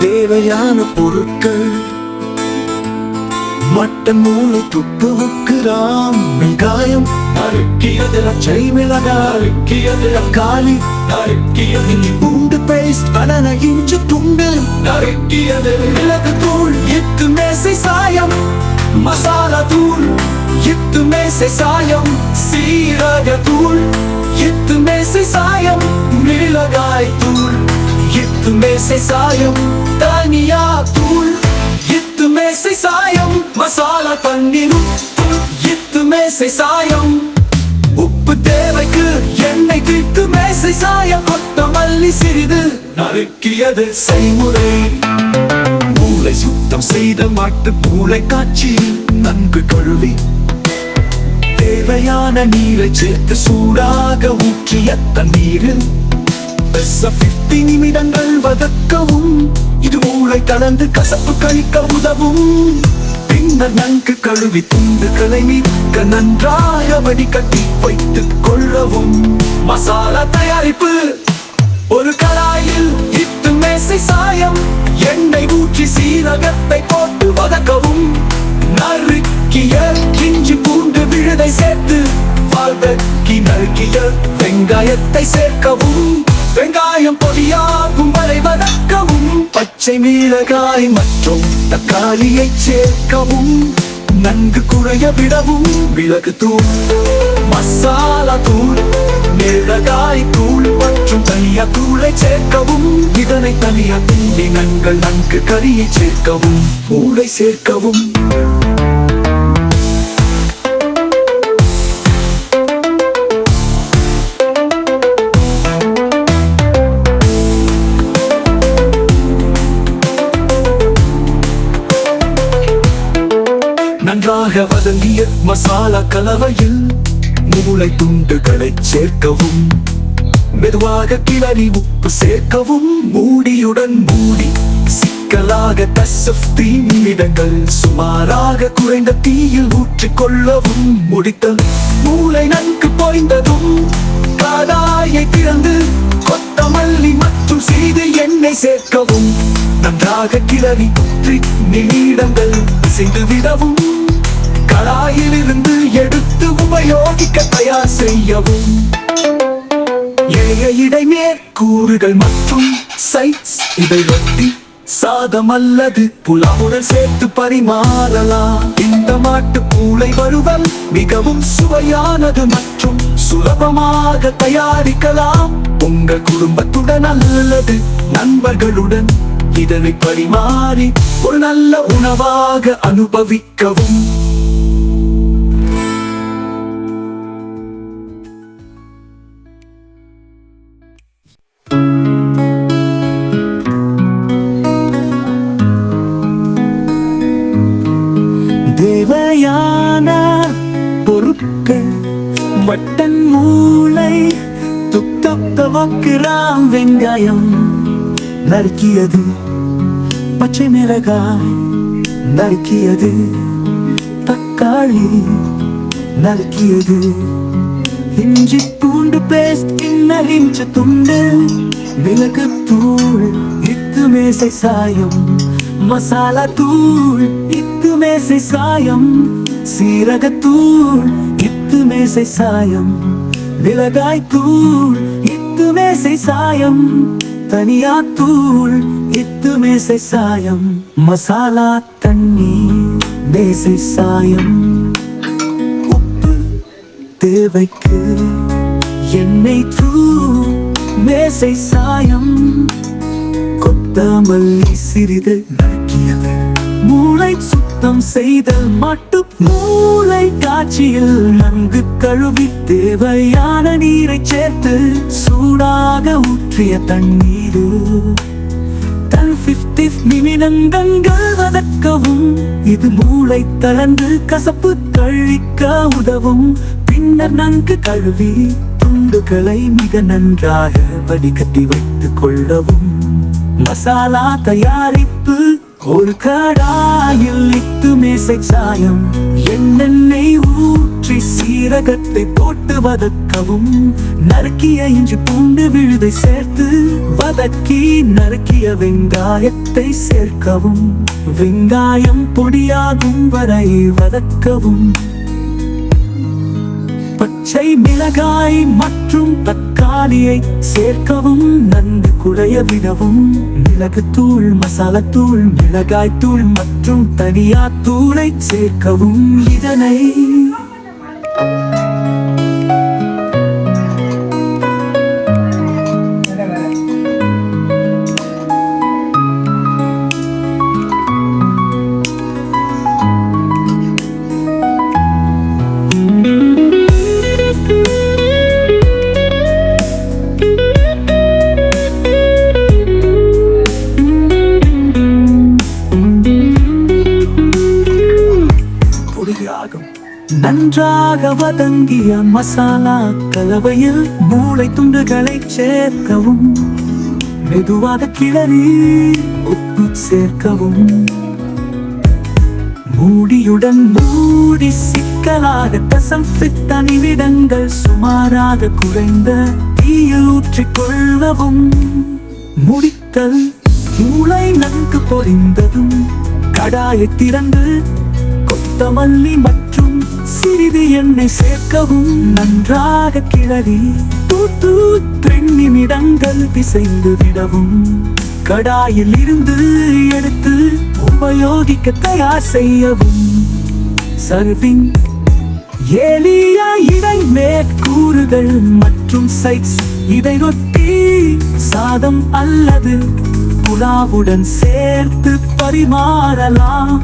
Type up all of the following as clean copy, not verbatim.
தேவையான பொருட்கள்: மட்டன், மூளை, துப்பு, கிராம், வெங்காயம் நறுக்கியது, பச்சை மிளகாய் நறுக்கியது, தக்காளி நறுக்கியது, இஞ்சி பூண்டு பேஸ்ட், பனானா இஞ்சி துண்டு நறுக்கியது, மிளகு தூள், இத்து மேசை சாயம், மசாலா தூள், இத்து மேசை சாயம், சீரக தூள், இத்து மேசை சாயம், மிளகாய் தூள், இத்து மேசை சாயம், தனியா தூள், இத்து மேசை சாயம், மசாலா பன்னீர், இத்து மேசை சாயம், உப்பு தேவைக்கு, எண்ணெய், இத்து மேசை சாயம், கொத்தமல்லி சிறிது நறுக்கியது. செய்முறை: மூளை சுத்தம் செய்த மாட்டு மூளை காய்ச்சி நன்கு கழுவி தேவையான நீரை சேர்த்து சூடாக ஊற்றிய தண்ணீரில் 50 நிமிடங்கள் வதக்கவும். இது மூளை கலந்து கசப்பு கழிக்க உதவும். பின்னர் நன்கு கழுவி துண்டுகளை மிக நன்றாக வடிகட்டி வைத்துக் கொள்ளவும். மசாலா தயாரிப்பு: ஒரு கடாயில் இத்து மேசை சாயம், எண்ணெய் ஊற்றி சீரகத்தை போட்டு வதக்கவும். நறுக்கிய இஞ்சி பூண்டு விழுதை சேர்த்து வதக்கி நறுக்கிய வெங்காயத்தை சேர்க்கவும். வெங்காயம் பொடியாகும் வரை வதக்கவும். பச்சை மிளகாய் மற்றும் தக்காளியை சேர்க்கவும். நன்கு குழைய விடவும். மிளகு தூள், மசாலா தூள், மிளகாய் தூள் மற்றும் தனியா தூளை சேர்க்கவும். இதனை தனியா தூளி நன்கு கறியை சேர்க்கவும். மூளை சேர்க்கவும். நன்றாக வதங்கிய மசாலா கலவையில் மூளை துண்டுகளை சேர்க்கவும். மெதுவாக கிளறி உப்பு சேர்க்கவும். மூடியுடன் மூடி சிக்கலாக 10 நிமிடங்கள் சுமாராக குறைந்த தீயில் ஊற்றிக்கொள்ளவும். முடித்த மூளை நன்கு பொரிந்ததும் கடாயை திறந்து கொத்தமல்லி மற்றும் சிறிது எண்ணெய் சேர்க்கவும். நன்றாக கிளறி 3 நிமிடங்கள் செய்து விடவும். கடாயிலிருந்து எடுத்து உபயோகிக்க தயார் செய்யவும். இடைமேற்கூறுகள் மற்றும் சைட்ஸ்: இதை ரொட்டி, சாதம் அல்லது புலாவுடன் சேர்த்து பரிமாறலாம். இந்த மாட்டு மூளை வறுவல் மிகவும் சுவையானது மற்றும் சுலபமாக தயாரிக்கலாம். உங்கள் குடும்பத்துடன் அல்லது நண்பர்களுடன் இதனை பரிமாறி ஒரு நல்ல உணவாக அனுபவிக்கவும். தேவையான பொருட்கள்: மட்டன், மூளை, துப்பு, கிராம், வெங்காயம் நறுக்கியது, பச்சை மிளகாய் நறுக்கியது, தக்காளி நறுக்கியது, இஞ்சி பூண்டு பேஸ்ட், இஞ்சி துண்டு, மிளகு தூள், இத்து மேசை சாயம், மசாலா தூள், இத்து மேசை சாயம், சீரக தூள், இத்து மேசை சாயம், மிளகாய் தூள், இத்து மேசை சாயம், தனியா தூள், இத்து மேசை சாயம், மசாலா தண்ணீர், மேசை சாயம், உப்பு தேவைக்கு, எண்ணெய் தூள், மேசை சாயம், கொத்தமல்லி சிறிது நறுக்கியது, மூளை சுத்தம் செய்த மாட்டு மூளை காய்ச்சியில் நன்கு கழுவி தேவையான நீரை சேர்த்து சூடாக ஊற்றிய தண்ணீர் 50 நிமிடங்கள் வதக்கவும். இது மூளை தளர்ந்து கசப்பு கழிக்க உதவும். பின்னர் நன்கு கழுவி துண்டுகளை மிக நன்றாக வடிகட்டி வைத்துக் கொள்ளவும். மசாலா தயாரிப்பு: ஒரு கடாயில் இத்து மேசை சாயம், எண்ணெய் ஊற்றி ஊற்றி சீரகத்தை போட்டு வதக்கவும். நறுக்கிய இஞ்சி பூண்டு விழுதை சேர்த்து வதக்கி நறுக்கிய வெங்காயத்தை சேர்க்கவும். வெங்காயம் பொடியாகும் வரை வதக்கவும். பச்சை மிளகாய் மற்றும் தக்காளியை சேர்க்கவும். நன்கு குழைய விடவும். மிளகுத்தூள், மசாலாத்தூள், மிளகாய்த்தூள் மற்றும் தனியாத்தூளை சேர்க்கவும். இதனை நன்றாக வதங்கிய மசாலா கலவையில் மூளை துண்டுகளை சேர்க்கவும். மெதுவாக கிளறி உப்பு சேர்க்கவும். மூடியுடன் மூடி சிக்கலாக கசம்பித்த நிமிடங்கள் சுமாராக குறைந்த தீயில் ஊற்றிக் கொள்ளவும். முடித்தல். மூளை நன்கு பொரிந்ததும் கடாயை திறந்து கொத்தமல்லி மற்றும் சிறிது எண்ணெய் சேர்க்கவும். நன்றாக கிளறி 2-3 நிமிடங்கள் பிசைந்து விடவும். கடாயில் இருந்து எடுத்து உபயோகிக்க தயார் செய்யவும். சர்விங். எளிய இடை மேற்கூறுகள் மற்றும் சைட்ஸ். இதை ரொட்டி, சாதம் அல்லது புலாவுடன் சேர்த்து பரிமாறலாம்.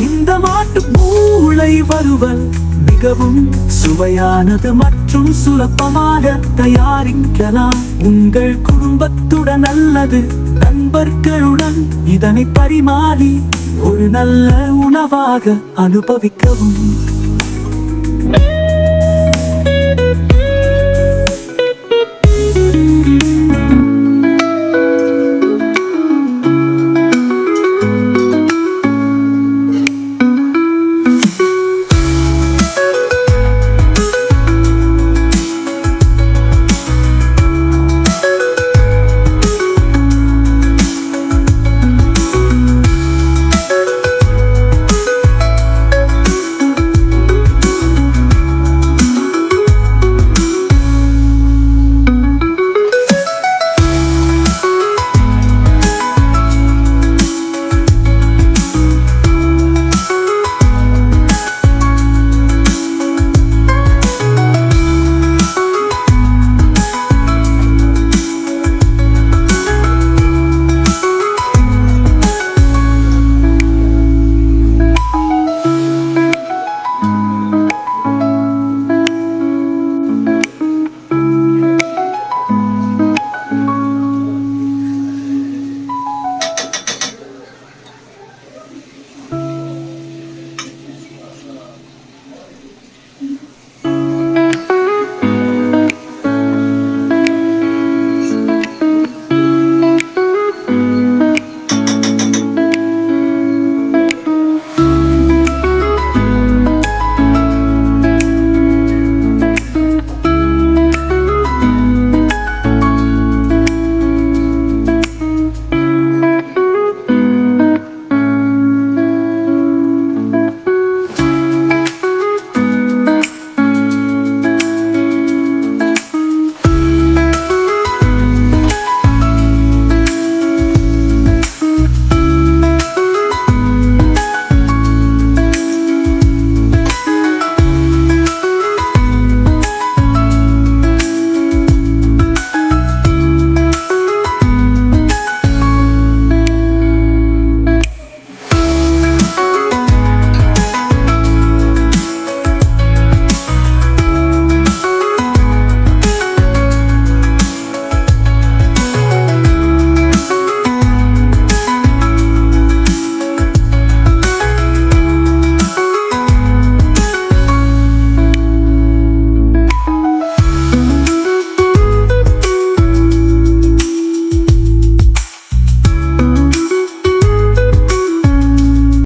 இந்த மாட்டு மூளை வறுவல் மிகவும் சுவையானது மற்றும் சுலபமாக தயாரிக்கலாம். உங்கள் குடும்பத்துடன் அல்லது நண்பர்களுடன் இதனை பரிமாறி ஒரு நல்ல உணவாக அனுபவிக்கவும்.